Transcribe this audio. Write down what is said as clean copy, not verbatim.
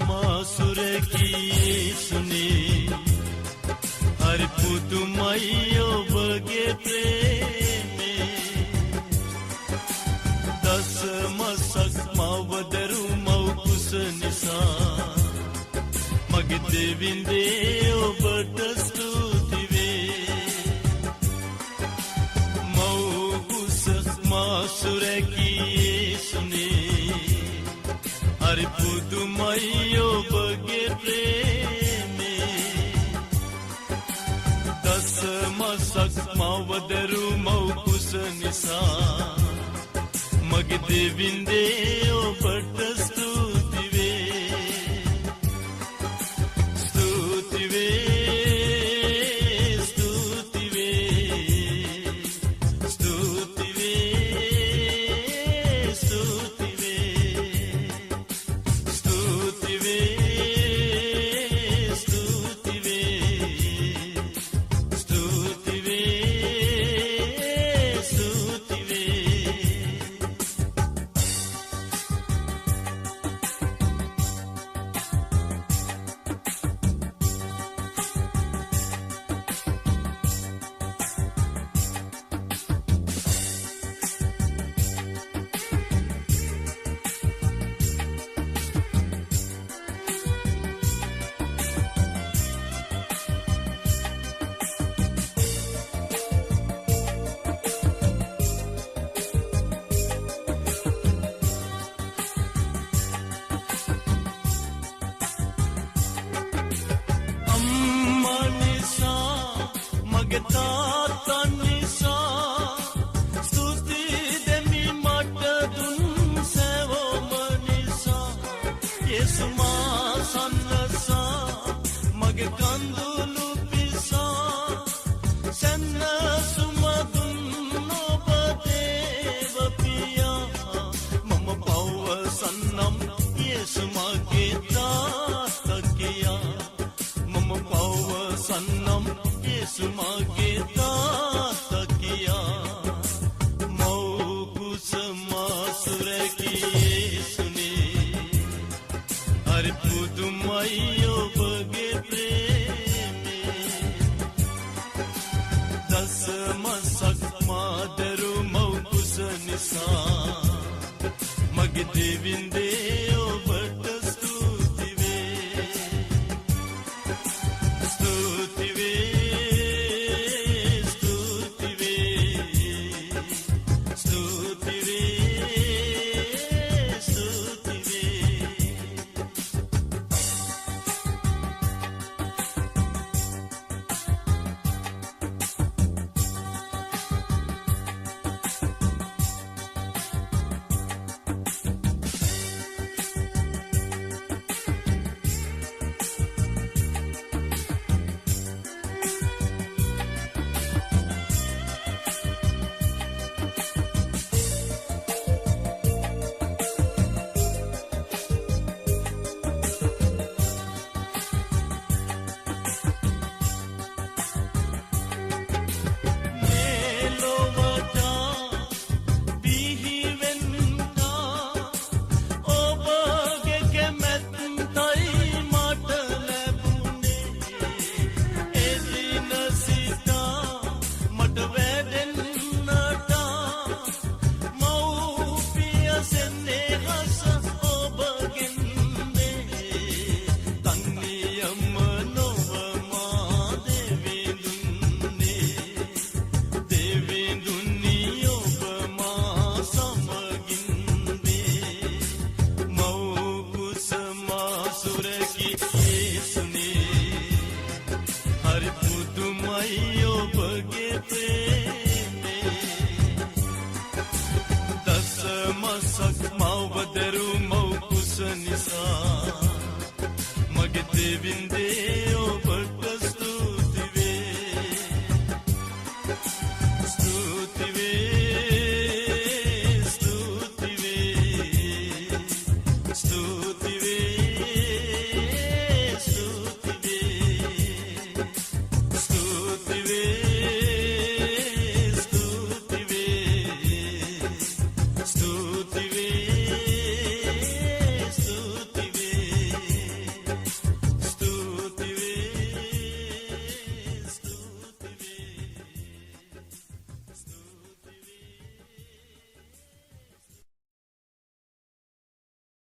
මාසුරකී සුනේ හරි පුදුමයි ඔබගේ ප්‍රේමේ දසමසක් මවදරු මව් කුස නිසා මගේ දෙවිඳේ ඔබට ස්තුති වේ මව් කුස මාසුරකී සුනේ හරි පුදුමයි ඔබගේ ප්‍රේමේ දසමසක් මවදරු මව් කුස නිසා මගේ දෙවිඳේ ඔබට ස්තුති වේ ස්තුති වේ ස්තුති වේ ස්තුති වේ ස්තුති වේ ස්තුති වේ ස්තුති වේ ස්තුති වේ ස්තුති වේ තාත්තා නිසා ස්තුති දෙමි මට දුන් සැවොම නිසා යේසු මා සන්නසා මගේ කඳුළු පිසා සැනසුම දුන් ඔබ දේව පියා මම පවසන්නම් යේසු මගේ තාත්තා කියා මම පවසන්නම් යේසු මගේ තාත්තා කියා මව් කුස මාසුරකී සුනේ හරි පුදුමයි ඔබගේ ප්‍රේමේ දසමසක් මාදරු මව් කුස නිසා මගේ දෙවිඳේ ඔබට ස්තුති වේ ස්තුති වේ ඔබගේ ප්‍රේමේ දසමසක් මවදරු මව් කුස නිසා මගේ දෙවිඳේ ඔබට ස්තුති වේ ස්තුති වේ ස්තුති වේ ස්තුති